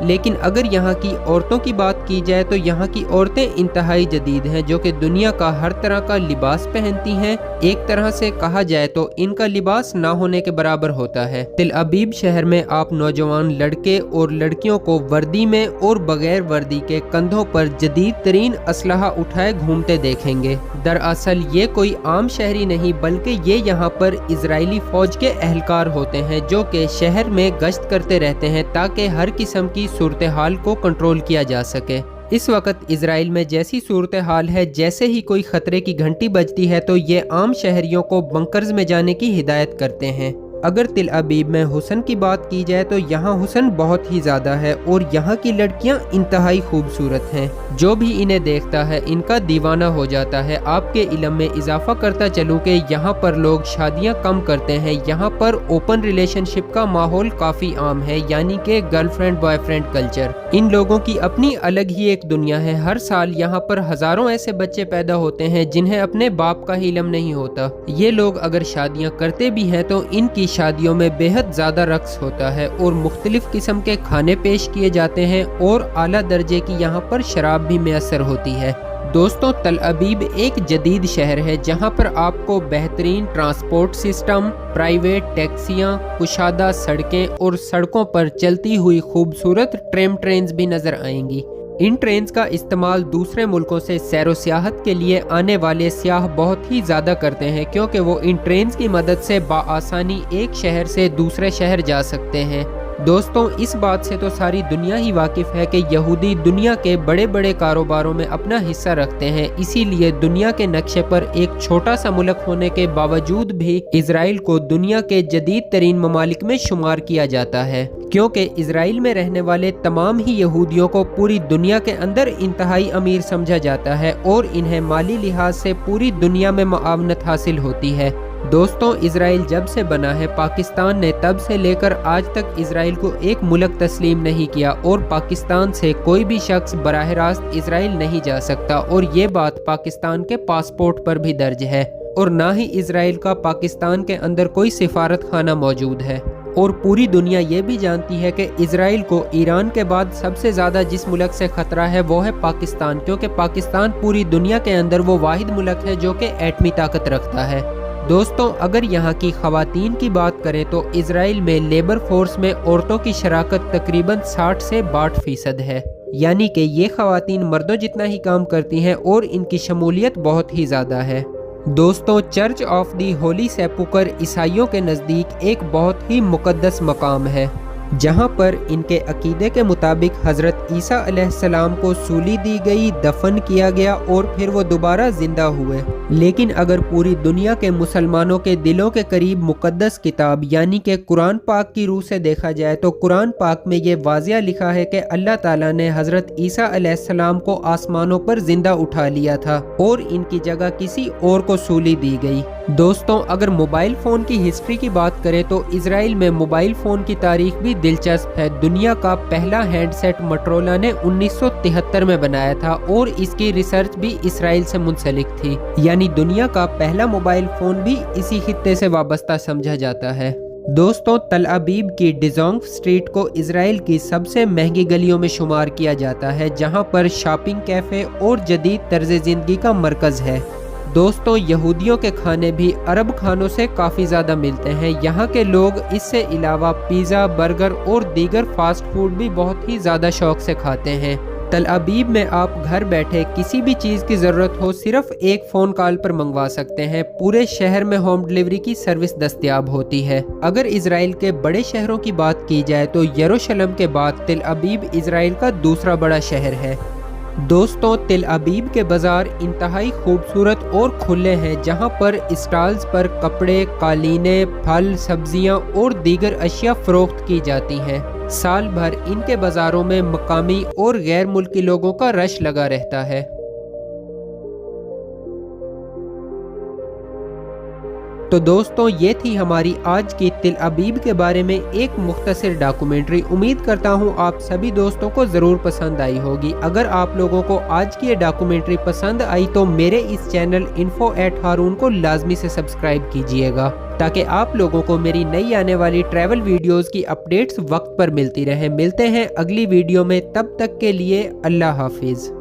لیکن اگر یہاں کی عورتوں کی بات کی جائے تو یہاں کی عورتیں انتہائی جدید ہیں، جو کہ دنیا کا ہر طرح کا لباس پہنتی ہیں۔ ایک طرح سے کہا جائے تو ان کا لباس نہ ہونے کے برابر ہوتا ہے۔ تل ابیب شہر میں آپ نوجوان لڑکے اور لڑکیوں کو وردی میں اور بغیر وردی کے کندھوں پر جدید ترین اسلحہ اٹھائے گھومتے دیکھیں گے۔ دراصل یہ کوئی عام شہری نہیں، بلکہ یہ یہاں پر اسرائیلی فوج کے اہلکار ہوتے ہیں جو کہ شہر میں گشت کرتے رہتے ہیں تاکہ ہر قسم کی صورتحال کو کنٹرول کیا جا سکے۔ اس وقت اسرائیل میں جیسی صورتحال ہے، جیسے ہی کوئی خطرے کی گھنٹی بجتی ہے تو یہ عام شہریوں کو بنکرز میں جانے کی ہدایت کرتے ہیں۔ اگر تل ابیب میں حسن کی بات کی جائے تو یہاں حسن بہت ہی زیادہ ہے اور یہاں کی لڑکیاں انتہائی خوبصورت ہیں۔ جو بھی انہیں دیکھتا ہے ان کا دیوانہ ہو جاتا ہے۔ آپ کے علم میں اضافہ کرتا چلوں کہ یہاں پر لوگ شادیاں کم کرتے ہیں۔ یہاں پر اوپن ریلیشن شپ کا ماحول کافی عام ہے، یعنی کہ girlfriend boyfriend culture. ان لوگوں کی اپنی الگ ہی ایک دنیا ہے۔ ہر سال یہاں پر ہزاروں ایسے بچے پیدا ہوتے ہیں جنہیں اپنے باپ کا ہی علم نہیں ہوتا۔ یہ لوگ اگر شادیاں کرتے بھی ہیں تو ان کی شادیوں میں بے حد زیادہ رقص ہوتا ہے اور مختلف قسم کے کھانے پیش کیے جاتے ہیں اور اعلیٰ درجے کی یہاں پر شراب بھی میسر ہوتی ہے۔ دوستوں، تل ابیب ایک جدید شہر ہے جہاں پر آپ کو بہترین ٹرانسپورٹ سسٹم، پرائیویٹ ٹیکسیاں، کشادہ سڑکیں اور سڑکوں پر چلتی ہوئی خوبصورت ٹرینز بھی نظر آئیں گی۔ ان ٹرینز کا استعمال دوسرے ملکوں سے سیر و سیاحت کے لیے آنے والے سیاح بہت ہی زیادہ کرتے ہیں، کیونکہ وہ ان ٹرینز کی مدد سے بآسانی ایک شہر سے دوسرے شہر جا سکتے ہیں۔ دوستوں، اس بات سے تو ساری دنیا ہی واقف ہے کہ یہودی دنیا کے بڑے بڑے کاروباروں میں اپنا حصہ رکھتے ہیں، اسی لیے دنیا کے نقشے پر ایک چھوٹا سا ملک ہونے کے باوجود بھی اسرائیل کو دنیا کے جدید ترین ممالک میں شمار کیا جاتا ہے، کیونکہ اسرائیل میں رہنے والے تمام ہی یہودیوں کو پوری دنیا کے اندر انتہائی امیر سمجھا جاتا ہے اور انہیں مالی لحاظ سے پوری دنیا میں معاونت حاصل ہوتی ہے۔ دوستوں، اسرائیل جب سے بنا ہے، پاکستان نے تب سے لے کر آج تک اسرائیل کو ایک ملک تسلیم نہیں کیا اور پاکستان سے کوئی بھی شخص براہ راست اسرائیل نہیں جا سکتا، اور یہ بات پاکستان کے پاسپورٹ پر بھی درج ہے، اور نہ ہی اسرائیل کا پاکستان کے اندر کوئی سفارت خانہ موجود ہے۔ اور پوری دنیا یہ بھی جانتی ہے کہ اسرائیل کو ایران کے بعد سب سے زیادہ جس ملک سے خطرہ ہے وہ ہے پاکستان، کیونکہ پاکستان پوری دنیا کے اندر وہ واحد ملک ہے جو کہ ایٹمی طاقت رکھتا ہے۔ دوستوں، اگر یہاں کی خواتین کی بات کریں تو اسرائیل میں لیبر فورس میں عورتوں کی شراکت تقریباً 60 سے 62% ہے، یعنی کہ یہ خواتین مردوں جتنا ہی کام کرتی ہیں اور ان کی شمولیت بہت ہی زیادہ ہے۔ دوستوں، چرچ آف دی ہولی سیپوکر عیسائیوں کے نزدیک ایک بہت ہی مقدس مقام ہے، جہاں پر ان کے عقیدے کے مطابق حضرت عیسیٰ علیہ السلام کو سولی دی گئی، دفن کیا گیا اور پھر وہ دوبارہ زندہ ہوئے۔ لیکن اگر پوری دنیا کے مسلمانوں کے دلوں کے قریب مقدس کتاب یعنی کہ قرآن پاک کی روح سے دیکھا جائے تو قرآن پاک میں یہ واضح لکھا ہے کہ اللہ تعالیٰ نے حضرت عیسیٰ علیہ السلام کو آسمانوں پر زندہ اٹھا لیا تھا اور ان کی جگہ کسی اور کو سولی دی گئی۔ دوستوں، اگر موبائل فون کی ہسٹری کی بات کریں تو اسرائیل میں موبائل فون کی تاریخ بھی دلچسپ ہے۔ دنیا کا پہلا ہینڈ سیٹ مٹرولا نے 1973 میں بنایا تھا اور اس کی ریسرچ بھی اسرائیل سے منسلک تھی، یعنی دنیا کا پہلا موبائل فون بھی اسی خطے سے وابستہ سمجھا جاتا ہے۔ دوستوں، تل ابیب کی ڈیزونگ اسٹریٹ کو اسرائیل کی سب سے مہنگی گلیوں میں شمار کیا جاتا ہے، جہاں پر شاپنگ، کیفے اور جدید طرز زندگی کا مرکز ہے۔ دوستوں، یہودیوں کے کھانے بھی عرب کھانوں سے کافی زیادہ ملتے ہیں۔ یہاں کے لوگ اس سے علاوہ پیزا، برگر اور دیگر فاسٹ فوڈ بھی بہت ہی زیادہ شوق سے کھاتے ہیں۔ تل ابیب میں آپ گھر بیٹھے کسی بھی چیز کی ضرورت ہو صرف ایک فون کال پر منگوا سکتے ہیں۔ پورے شہر میں ہوم ڈیلیوری کی سروس دستیاب ہوتی ہے۔ اگر اسرائیل کے بڑے شہروں کی بات کی جائے تو یروشلم کے بعد تل ابیب اسرائیل کا دوسرا بڑا شہر ہے۔ دوستوں، تل ابیب کے بازار انتہائی خوبصورت اور کھلے ہیں، جہاں پر اسٹالز پر کپڑے، قالینیں، پھل، سبزیاں اور دیگر اشیاء فروخت کی جاتی ہیں۔ سال بھر ان کے بازاروں میں مقامی اور غیر ملکی لوگوں کا رش لگا رہتا ہے۔ تو دوستوں یہ تھی ہماری آج کی تل ابیب کے بارے میں ایک مختصر ڈاکومنٹری۔ امید کرتا ہوں آپ سبھی دوستوں کو ضرور پسند آئی ہوگی۔ اگر آپ لوگوں کو آج کی یہ ڈاکومنٹری پسند آئی تو میرے اس چینل info@harun کو لازمی سے سبسکرائب کیجئے گا تاکہ آپ لوگوں کو میری نئی آنے والی ٹریول ویڈیوز کی اپڈیٹس وقت پر ملتی رہیں۔ ملتے ہیں اگلی ویڈیو میں، تب تک کے لیے اللہ حافظ۔